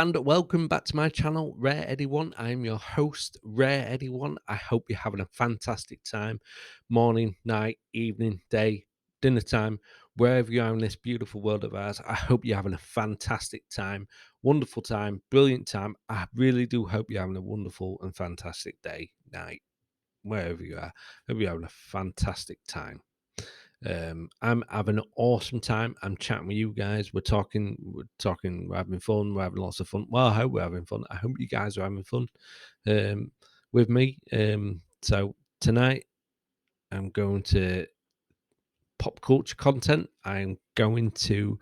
and welcome back to my channel, Rare Eddie One. I'm your host, Rare Eddie One. I hope you're having a fantastic time, morning, night, evening, day, dinner time, wherever you are in this beautiful world of ours. I hope you're having a fantastic time, wonderful time, brilliant time. I really do hope you're having a wonderful and fantastic day, night, wherever you are. Hope you're having a fantastic time. I'm having an awesome time. I'm chatting with you guys. We're having fun. We're having lots of fun. Well, I hope we're having fun. I hope you guys are having fun um, with me. So tonight, I'm going to pop culture content. I'm going to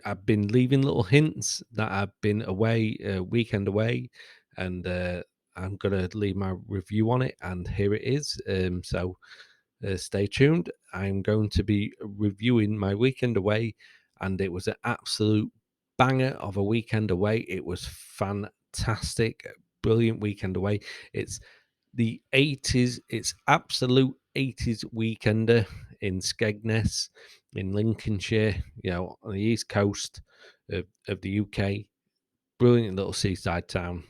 I've been leaving little hints that I've been away, weekend away, and I'm going to leave my review on it. And here it is. Stay tuned. I'm going to be reviewing my weekend away, and it was an absolute banger of a weekend away. It was fantastic, brilliant weekend away. It's the 80s, it's absolute 80s weekender in Skegness, in Lincolnshire, on the east coast of the UK. Brilliant little seaside town.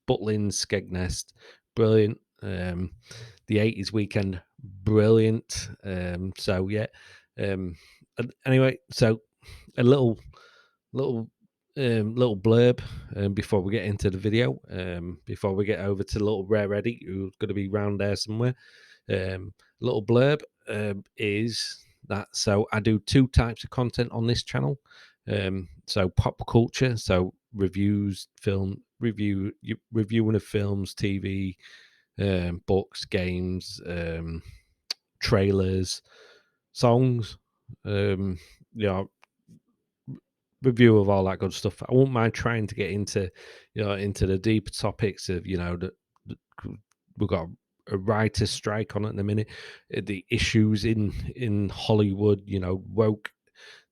Butlins, Skegness, brilliant. The 80s weekend, brilliant. Anyway, so a little little blurb before we get into the video, before we get over to little Rare Eddie, who's going to be round there somewhere. Little blurb is that so I do two types of content on this channel. So pop culture, so reviews, reviewing of films, TV, books, games, trailers, songs, um, you know, review of all that good stuff. I won't mind trying to get into, into the deeper topics of, we've got a writer's strike on at the minute, the issues in Hollywood, woke,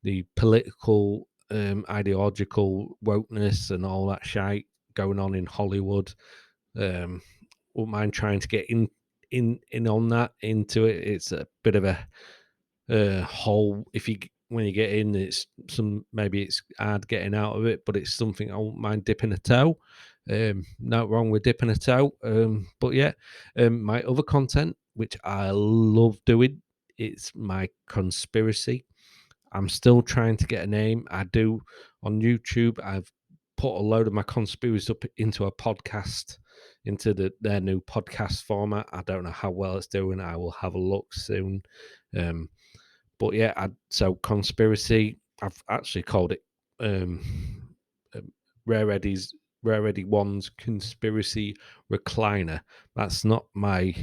the political, ideological wokeness and all that shite going on in Hollywood. Won't mind trying to get in on that into it. It's a bit of a hole. If you when you get in, maybe it's hard getting out of it, but it's something I won't mind dipping a toe. No wrong with dipping a toe. But yeah, my other content, which I love doing, it's my conspiracy. I'm still trying to get a name. I do on YouTube. I've put a load of my conspiracies up into a podcast, into their new podcast format. I don't know how well it's doing. I will have a look soon. But yeah, so conspiracy. I've actually called it um, Rare Eddie One's conspiracy recliner. That's not my.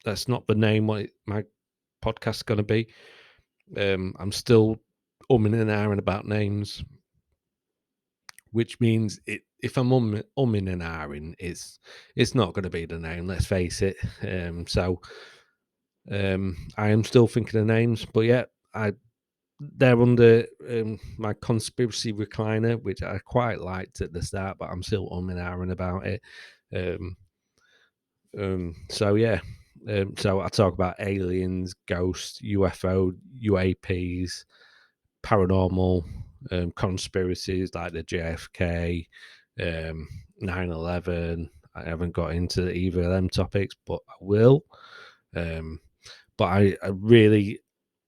That's not the name. My podcast's going to be. I'm still umming and ahhing about names, which means if I'm umming and ahhing, it's not going to be the name. Let's face it. I am still thinking of names, but yeah, they're under my conspiracy recliner, which I quite liked at the start, but I'm still umming and ahhing about it. So yeah. So I talk about aliens, ghosts, UFO, UAPs, paranormal, conspiracies like the JFK, 9/11. I haven't got into either of them topics, but I will. But I really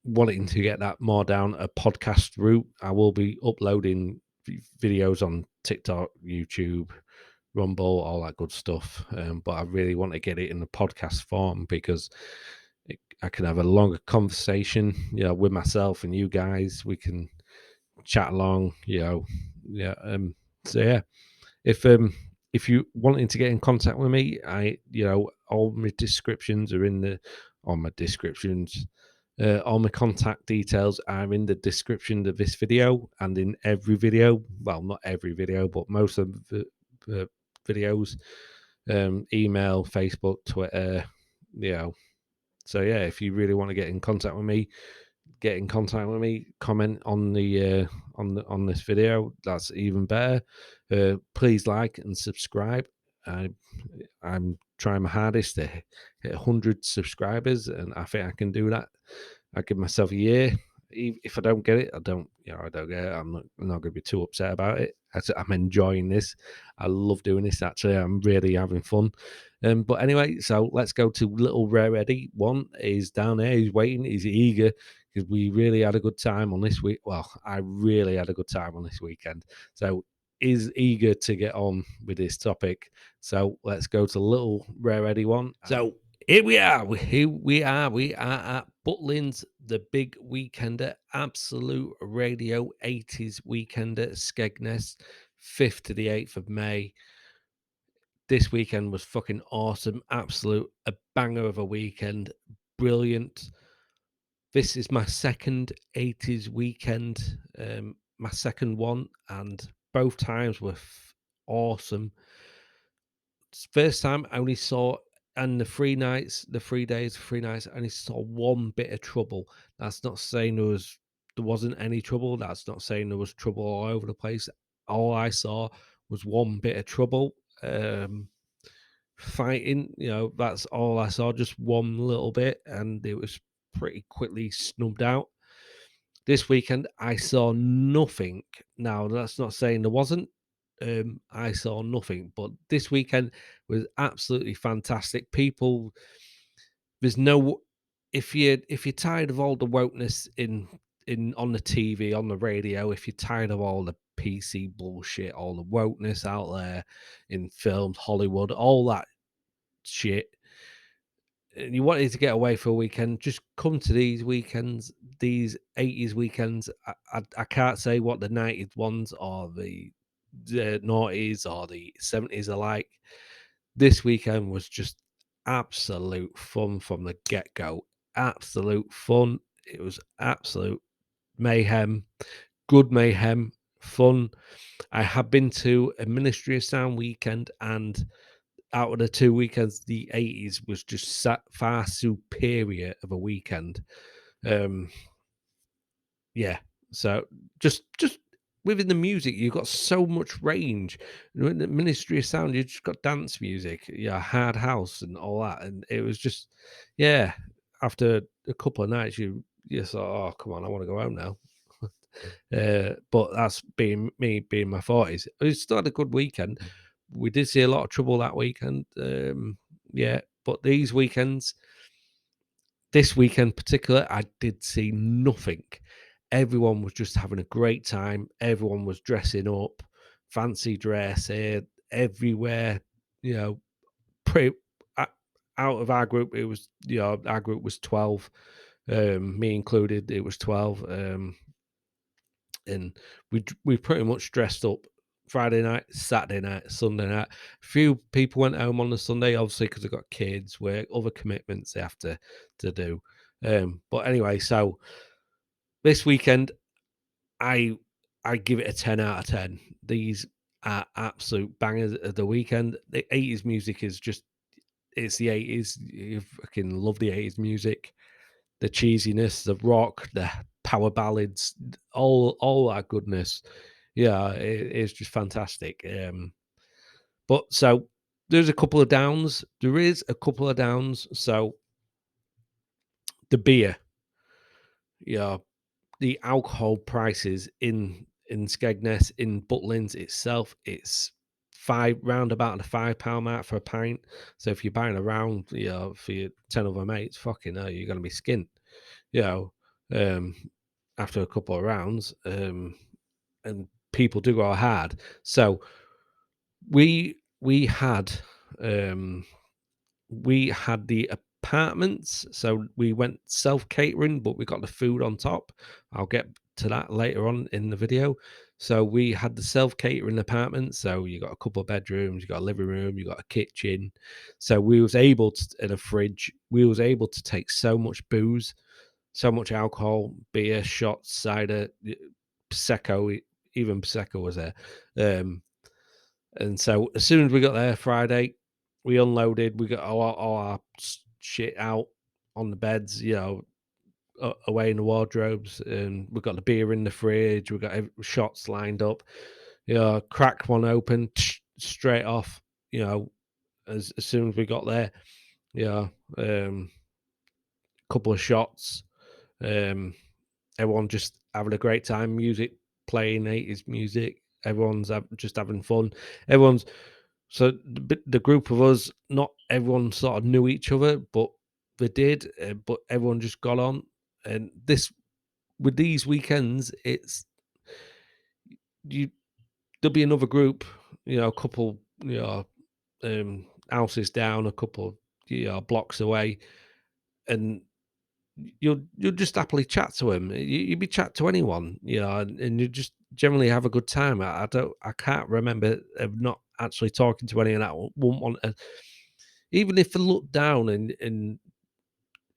wanting to get that more down a podcast route. I will be uploading videos on TikTok, YouTube, Rumble, all that good stuff. But I really want to get it in the podcast form because I can have a longer conversation, with myself and you guys. We can chat along, yeah. So yeah, if you wanting to get in contact with me, all my descriptions are on my descriptions. All my contact details are in the description of this video and in every video. Well, not every video, but most of the videos. Email, Facebook, Twitter. So yeah, if you really want to get in contact with me, comment on the on this video. That's even better. Please like and subscribe. I'm trying my hardest to hit 100 subscribers, and I think I can do that. I give myself a year. If I don't get it, I don't. I don't get it. I'm not going to be too upset about it. I'm enjoying this. I love doing this. Actually, I'm really having fun. But anyway, so let's go to little Rare Eddie. One is down there. He's waiting. He's eager because we really had a good time on this week. Well, I really had a good time on this weekend. So is eager to get on with this topic. So let's go to little Rare Eddie one. So here we are. We are at Butlins, the big weekender, absolute radio 80s weekender, Skegness, 5th to the 8th of May. This weekend was fucking awesome. Absolute a banger of a weekend. Brilliant. This is my second 80s weekend, my second one, and both times were awesome. First time I only saw, and the 3 nights, the 3 days, 3 nights, I only saw one bit of trouble. That's not saying there wasn't any trouble. That's not saying there was trouble all over the place. All I saw was one bit of trouble. Fighting, that's all I saw, just one little bit, and it was pretty quickly snubbed out. This weekend, I saw nothing. Now, that's not saying there wasn't. I saw nothing, but this weekend was absolutely fantastic. People, there's no, if you're tired of all the wokeness in on the TV, on the radio, if you're tired of all the PC bullshit, all the wokeness out there in films, Hollywood, all that shit, and you wanted to get away for a weekend, just come to these weekends, these 80s weekends. I can't say what the 90s ones or the noughties or the 70s are like. This weekend was just absolute fun from the get-go. Absolute fun. It was absolute mayhem, good mayhem, fun. I have been to a Ministry of Sound weekend, and out of the two weekends, the 80s was just far superior of a weekend. Yeah. So just within the music, you've got so much range. In the Ministry of Sound, you just got dance music, yeah, hard house and all that. And it was just, yeah, after a couple of nights, you thought, oh, come on, I want to go home now. But that's being me being my 40s. It still had a good weekend. We did see a lot of trouble that weekend. Yeah, but these weekends, this weekend in particular, I did see nothing. Everyone was just having a great time. Everyone was dressing up, fancy dress everywhere. You know, pretty out of our group, it was our group was 12, me included. It was 12. And we pretty much dressed up Friday night, Saturday night, Sunday night. Few people went home on the Sunday, obviously, because they've got kids, work, other commitments they have to do. But anyway, so this weekend, I I give it a 10 out of 10. These are absolute bangers of the weekend. The 80s music is just, it's the 80s. You fucking love the 80s music, the cheesiness, the rock, the power ballads, all that goodness. Yeah, it's just fantastic. But so there's a couple of downs. There is a couple of downs. So the beer, yeah, the alcohol prices in Skegness, in Butlins itself, it's round about the £5 mark for a pint. So if you're buying a round, for your 10 other mates, fucking hell, you're gonna be skint. You know, um, after a couple of rounds, and people do go hard. So we had um, we had the apartments, so we went self-catering, but we got the food on top. I'll get to that later on in the video. So we had the self-catering apartment, so you got a couple of bedrooms, you got a living room, you got a kitchen. So we was able to, in a fridge, we was able to take so much booze, so much alcohol, beer, shots, cider, prosecco, even prosecco was there. And so as soon as we got there Friday, we unloaded. We got all our shit out on the beds, away in the wardrobes, and we got the beer in the fridge. We got shots lined up. Cracked one open straight off. As soon as we got there, yeah, couple of shots. Um, everyone just having a great time, music playing, 80s music. Everyone's just having fun. Everyone's so the group of us, not everyone sort of knew each other, but they did. But everyone just got on. And this with these weekends, it's you. There'll be another group, a couple, houses down, a couple, blocks away, and you'll just happily chat to him. You'd be chat to anyone, and you just generally have a good time. I can't remember of not actually talking to anyone that wouldn't want to, even if they look down and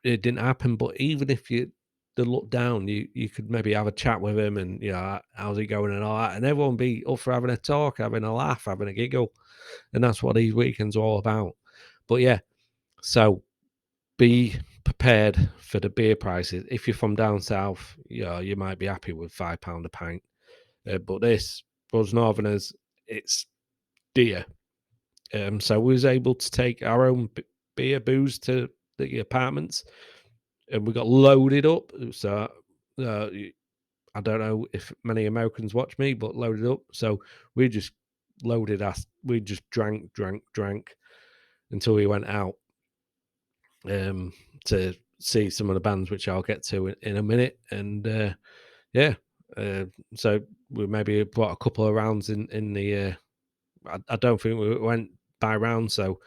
it didn't happen. But even if they look down, you could maybe have a chat with him and how's it going and all that, and everyone be up for having a talk, having a laugh, having a giggle, and that's what these weekends are all about. But yeah, so be prepared for the beer prices. If you're from down south, you might be happy with £5 a pint. But this, for us Northerners, it's dear. So we was able to take our own beer booze to the apartments, and we got loaded up. So I don't know if many Americans watch me, but loaded up. So we just loaded us. We just drank until we went out. To see some of the bands, which I'll get to in a minute. And yeah, uh, so we maybe brought a couple of rounds in the. I don't think we went by rounds, so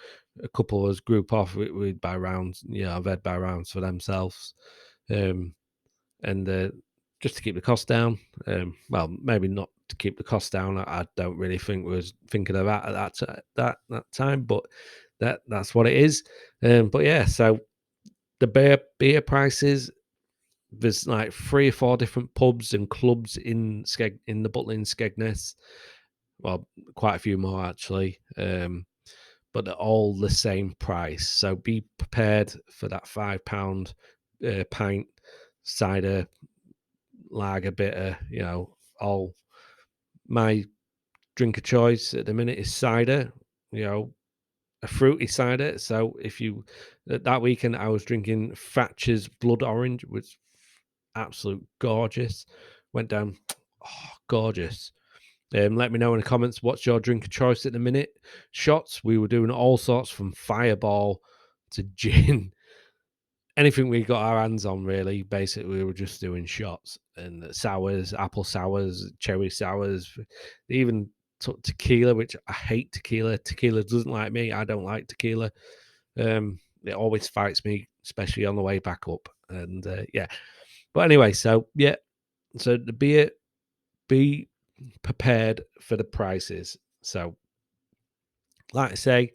a couple of us group off. We'd buy rounds. Yeah, I've had buy rounds for themselves, um, and just to keep the cost down. Well, maybe not to keep the cost down. I don't really think we was thinking of that at that time, but that's what it is. But yeah, so the beer prices, there's like 3 or 4 different pubs and clubs in the Butlins Skegness. Well, quite a few more actually, but they're all the same price. So be prepared for that £5 pint cider, lager, bitter. All my drink of choice at the minute is cider. You know, a fruity cider. So if you that weekend I was drinking Thatcher's Blood Orange, which absolute gorgeous. Went down, oh, gorgeous. Let me know in the comments what's your drink of choice at the minute. Shots, we were doing all sorts from Fireball to gin, anything we got our hands on. Really, basically, we were just doing shots and sours, apple sours, cherry sours. They even took tequila, which I hate tequila. Tequila doesn't like me. I don't like tequila. It always fights me, especially on the way back up. And yeah, but anyway, so yeah, so the beer, be prepared for the prices. So, like I say,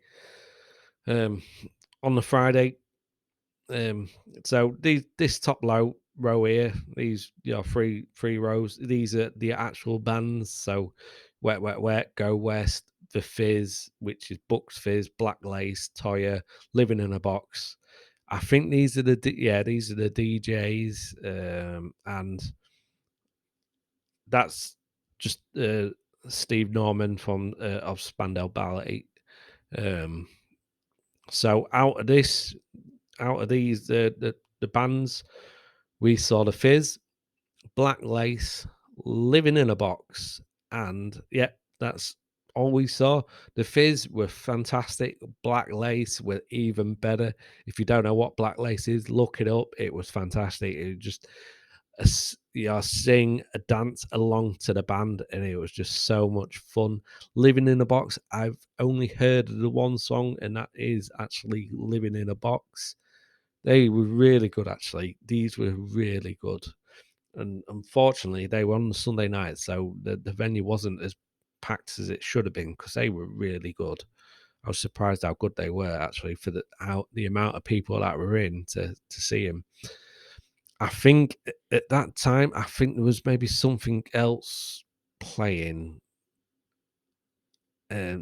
um, on the Friday, um, so this top low row here, these three rows, these are the actual bands. So, Wet Wet Wet, Go West, The Fizz, which is Bucks Fizz, Black Lace, Toya, Living in a Box. I think these are these are the DJs, and that's just Steve Norman from of Spandau Ballet. Um, so out of these, the bands, we saw the Fizz, Black Lace, Living in a Box, and yeah, that's all we saw. The Fizz were fantastic. Black Lace were even better. If you don't know what Black Lace is, look it up. It was fantastic. It just sing a dance along to the band, and it was just so much fun. Living in a Box, I've only heard the one song, and that is actually Living in a Box. They were really good, actually. These were really good, and unfortunately they were on the Sunday night, so the venue wasn't as packed as it should have been, because they were really good. I was surprised how good they were, actually, for the amount of people that were in to see him. I think at that time, I think there was maybe something else playing.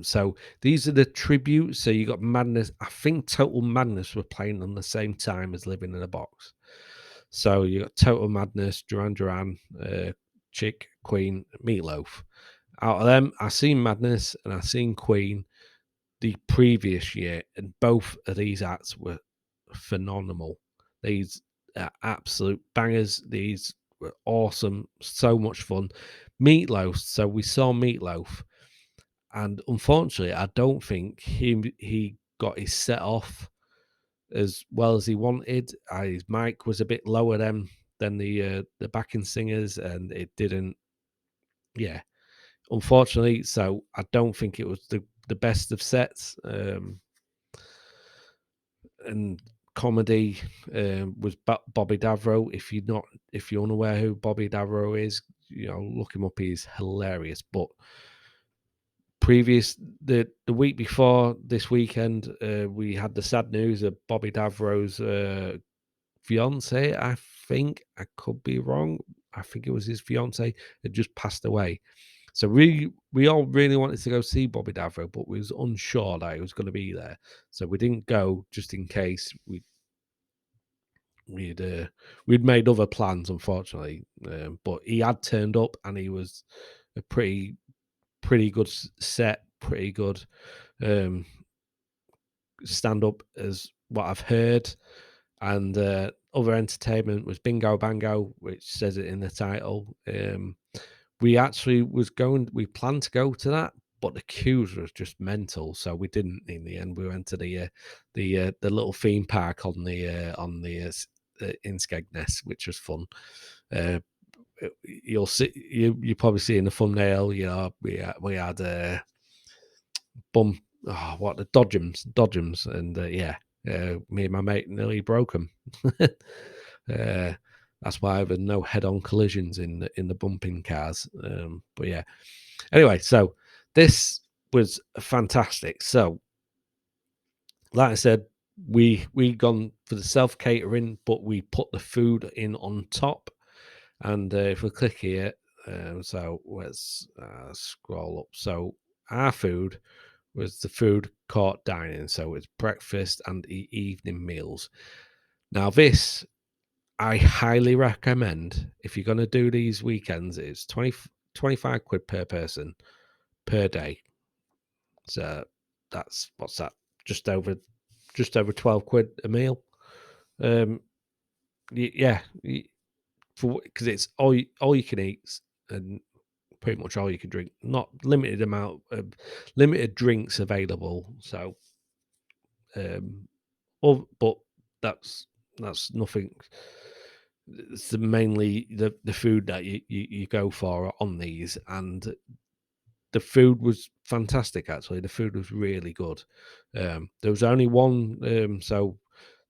So these are the tributes. So you got Madness. I think Total Madness were playing on the same time as Living in a Box. So you got Total Madness, Duran Duran, Chick, Queen, Meatloaf. Out of them, I seen Madness and I seen Queen the previous year, and both of these acts were phenomenal. These are absolute bangers. These were awesome, so much fun. Meatloaf, so we saw Meatloaf, and unfortunately, I don't think he got his set off as well as he wanted. His mic was a bit lower than the backing singers, and it didn't. Yeah, unfortunately, so I don't think it was the best of sets. And comedy was Bobby Davro. If you're unaware who Bobby Davro is, look him up. He's hilarious. But previous the week before this weekend, we had the sad news of Bobby Davro's fiance. I think I could be wrong. I think it was his fiance had just passed away. So we all really wanted to go see Bobby Davro, but we was unsure that he was going to be there. So we didn't go just in case we'd we'd made other plans, unfortunately. But he had turned up, and he was a pretty good set, pretty good um, stand up as what I've heard. And other entertainment was Bingo Bango, which says it in the title. We actually we planned to go to that, but the queues was just mental, so we didn't in the end. We went to the little theme park in Skegness, which was fun. Uh, you probably see in the thumbnail, we had bum what the dodgems, and me and my mate nearly broke them. That's why there were no head-on collisions in the bumping cars. But yeah, anyway, so this was fantastic. So, like I said, we gone for the self catering, but we put the food in on top. And if we click here, so let's scroll up. So our food was the food court dining, so it's breakfast and evening meals. Now this I highly recommend if you're going to do these weekends. It's 25 quid per person per day. So that's what's that? Just over 12 quid a meal. Um, yeah, for because it's all you can eat and pretty much all you can drink. Not limited amount of limited drinks available. So, but that's nothing. It's mainly the food that you go for on these, and the food was fantastic. Actually, the food was really good. There was only one, so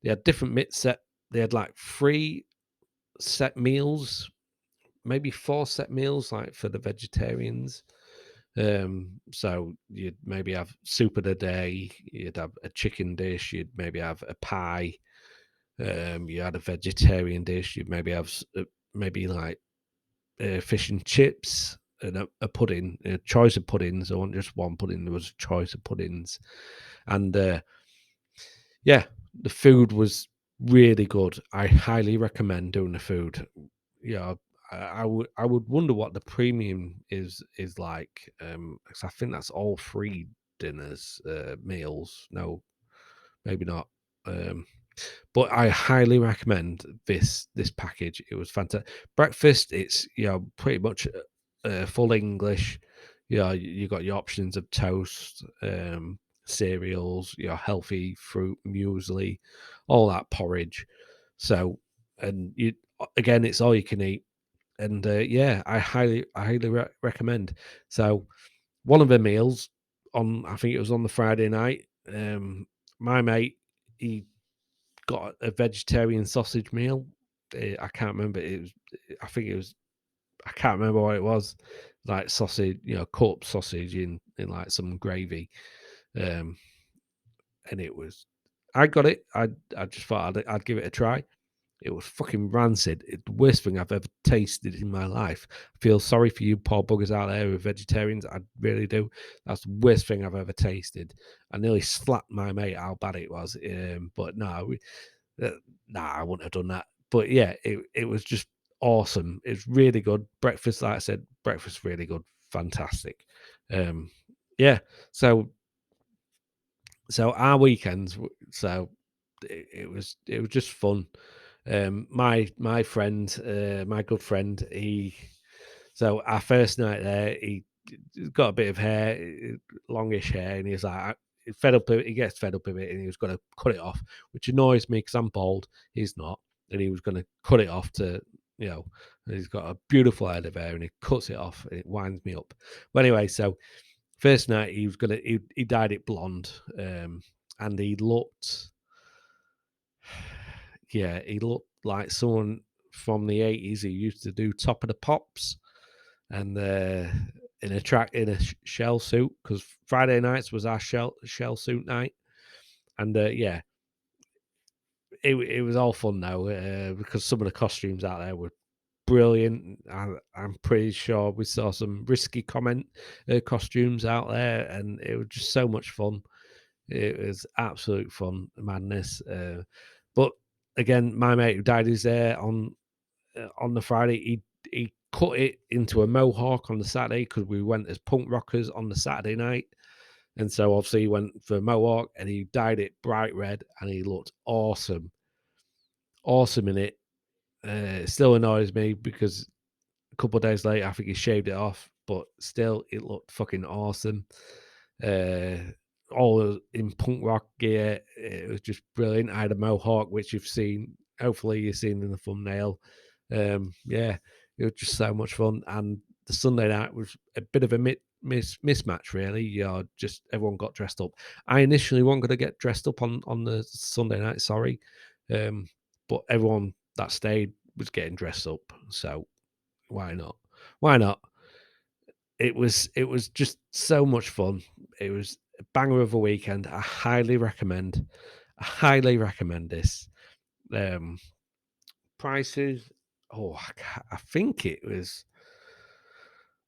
they had different set. They had like three set meals, maybe four set meals, like for the vegetarians. So you'd maybe have soup of the day, you'd have a chicken dish, you'd maybe have a pie. You had a vegetarian dish, you'd maybe have maybe like fish and chips and a pudding, a choice of puddings. There wasn't just one pudding; there was a choice of puddings, and yeah, the food was really good. I highly recommend doing the food. Yeah, I would wonder what the premium is like. 'Cause I think that's all free dinners, meals. No, maybe not. But I highly recommend this package. It was fantastic. Breakfast, it's pretty much full English. You got your options of toast, cereals, your healthy fruit, muesli, all that porridge. So, and you again, it's all you can eat. And yeah, I highly recommend. So, one of the meals I think it was on the Friday night. My mate, he got a vegetarian sausage meal. I can't remember. I think it was. I can't remember what it was. Like sausage, cut up sausage in like some gravy, um, and it was. I got it. I just thought I'd give it a try. It was fucking rancid. It's the worst thing I've ever tasted in my life. I feel sorry for you poor buggers out there who are vegetarians. I really do. That's the worst thing I've ever tasted. I nearly slapped my mate how bad it was. But no, uh, nah, I wouldn't have done that. But yeah, it was just awesome. It's really good. Breakfast, like I said, breakfast really good. Fantastic. Um, yeah. So our weekends, so it was just fun. My friend, my good friend, so our first night there, he's got a bit of hair, longish hair, and he's like, fed up. He gets fed up with it, and he was going to cut it off, which annoys me because I'm bald. He's not, and he was going to cut it off to, you know, and he's got a beautiful head of hair, and he cuts it off, and it winds me up. But anyway, so first night he dyed it blonde, and he looked, yeah, he looked like someone from the 80s who used to do Top of the Pops and in a shell suit, because Friday nights was our shell suit night, and yeah, it was all fun though, because some of the costumes out there were brilliant. I'm pretty sure we saw some risky comment costumes out there, and it was just so much fun. It was absolute fun, madness. But again, my mate who dyed his hair on the Friday, he cut it into a mohawk on the Saturday because we went as punk rockers on the Saturday night. And so obviously he went for a mohawk and he dyed it bright red and he looked awesome. Awesome in it. It still annoys me because a couple of days later I think he shaved it off, but still it looked fucking awesome. Uh all in punk rock gear. It was just brilliant. I had a mohawk, which you've seen. Hopefully, you've seen in the thumbnail. Yeah, it was just so much fun. And the Sunday night was a bit of a mismatch, really. Yeah, just everyone got dressed up. I initially wasn't going to get dressed up on the Sunday night. Sorry, um, but everyone that stayed was getting dressed up. So why not? Why not? It was just so much fun. It was a banger of a weekend. I highly recommend. I highly recommend this. Um, prices. Oh, I think it was.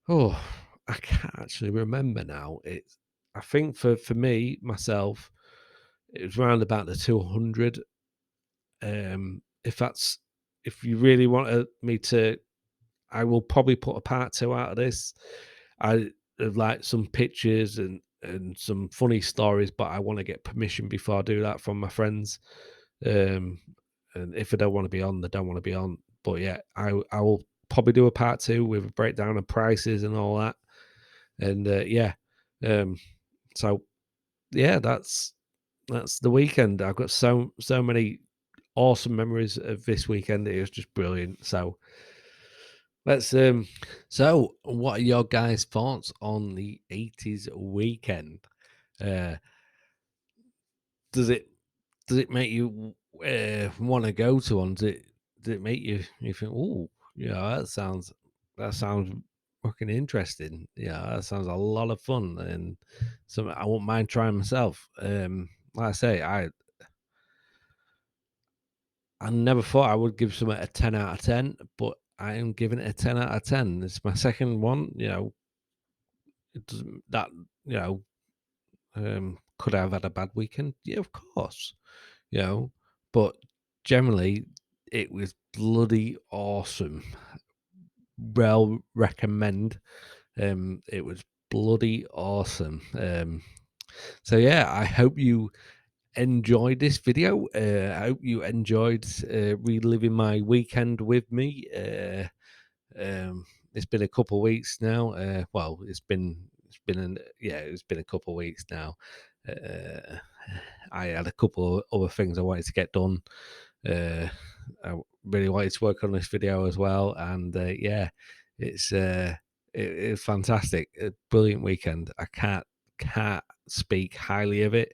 Oh, I can't actually remember now. It's. I think for me myself, it was around about the 200. If that's if you really wanted me to, I will probably put a part two out of this. I have like some pictures and some funny stories, but I want to get permission before I do that from my friends. Um, and if they don't want to be on, they don't want to be on. But yeah, I will probably do a part two with a breakdown of prices and all that. And yeah, um, so yeah, that's the weekend. I've got so many awesome memories of this weekend. It was just brilliant. So let's so what are your guys' thoughts on the 80s weekend? Uh does it does it make you want to go to one? Does it make you think, oh, yeah, that sounds fucking interesting. Yeah, that sounds a lot of fun and something I won't mind trying myself. Like I say, I never thought I would give something a 10 out of 10, but I am giving it a 10 out of 10. It's my second one, it doesn't that you know could I have had a bad weekend? Yeah, of course, you know, but generally it was bloody awesome. Well, recommend. It was bloody awesome. So yeah, I hope you enjoyed this video. I hope you enjoyed reliving my weekend with me. It's been a couple of weeks now. Well, it's been a couple of weeks now. Uh, I had a couple of other things I wanted to get done. Uh, I really wanted to work on this video as well, and yeah, it's it's fantastic. A brilliant weekend. I can't speak highly of it.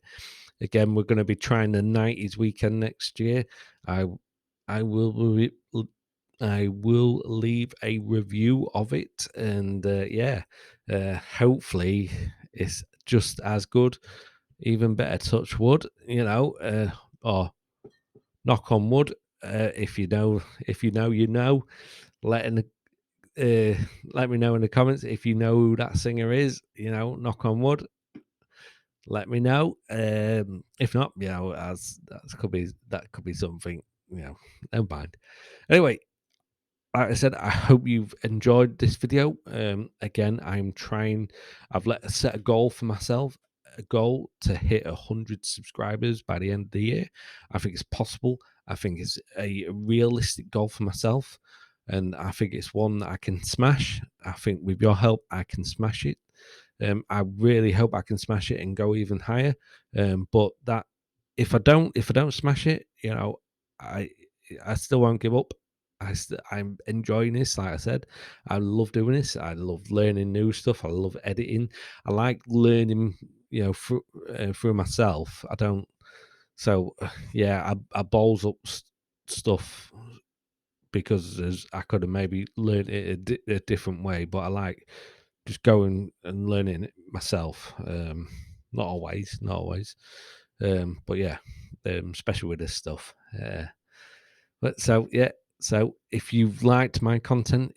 Again, we're going to be trying the 90s weekend next year. I I will I will leave a review of it, and yeah, hopefully it's just as good, even better. Touch wood, or knock on wood. If you know, you know. Let in let me know in the comments if you know who that singer is. Knock on wood. Let me know. If not, as that could be something. Never mind. Anyway, like I said, I hope you've enjoyed this video. Again, I've set a goal for myself, a goal to hit 100 subscribers by the end of the year. I think it's possible. I think it's a realistic goal for myself, and I think it's one that I can smash. I think with your help, I can smash it. I really hope I can smash it and go even higher. But that if I don't smash it, I I still won't give up. I'm enjoying this. Like I said, I love doing this. I love learning new stuff. I love editing. I like learning, through myself. I don't. So yeah, I balls up stuff because I could have maybe learned it a different way, but I like just going and learning it myself. Not always, but yeah, especially with this stuff. But so yeah, so if you've liked my content,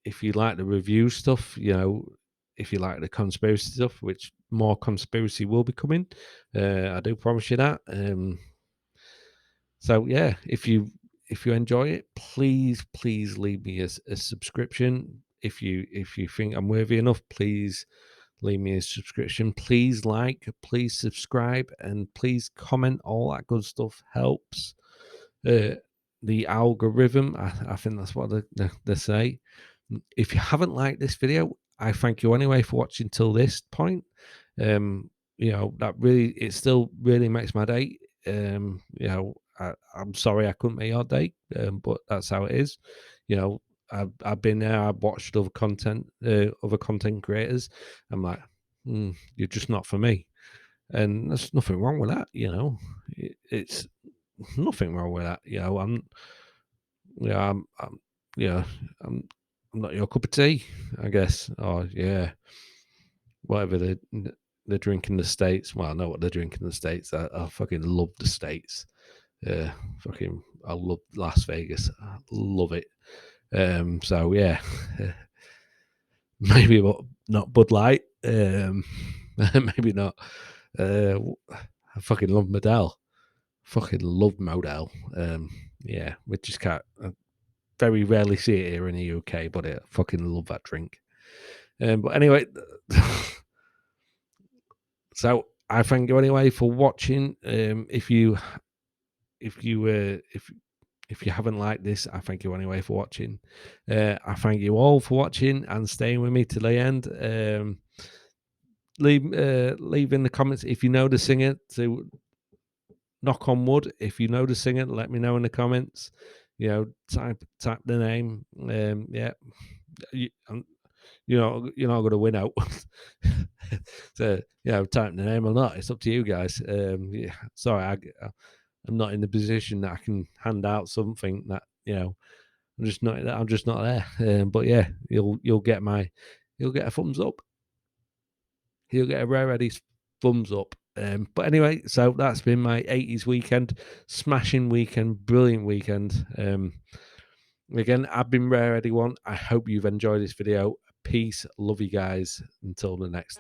if you like the review stuff, if you like the conspiracy stuff, which more conspiracy will be coming, I do promise you that. So yeah, if you enjoy it, please leave me a subscription. If you think I'm worthy enough, please leave me a subscription. Please like, please subscribe, and please comment. All that good stuff helps. Uh, the algorithm, I think that's what they say. If you haven't liked this video, I thank you anyway for watching till this point. That really, it still really makes my day. I'm sorry I couldn't make your day, but that's how it is. I've been there. I've watched other content creators. I'm like, you're just not for me, and there's nothing wrong with that. It's nothing wrong with that. Yeah, yeah, I'm, I'm not your cup of tea, I guess. Or yeah, whatever they're drinking the States. Well, I know what they're drinking the States. I fucking love the States. I love Las Vegas. I love it. So yeah, maybe not Bud Light. Maybe not. I fucking love Model. Fucking love Model. Yeah, we just can't. I very rarely see it here in the UK, but I fucking love that drink. But anyway, so I thank you anyway for watching. If you if you haven't liked this, I thank you anyway for watching. I thank you all for watching and staying with me to the end. Leave in the comments if you know the singer. To knock on wood, if you know the singer, let me know in the comments. Type the name. Yeah, you, you're not going to win out. So type the name or not. It's up to you guys. Yeah, sorry, I'm not in the position that I can hand out something that I'm just not there. But yeah, you'll get a thumbs up. You'll get a Rare Eddie's thumbs up. But anyway, so that's been my 80s weekend, smashing weekend, brilliant weekend. Again, I've been Rare Eddie One. I hope you've enjoyed this video. Peace, love you guys. Until the next.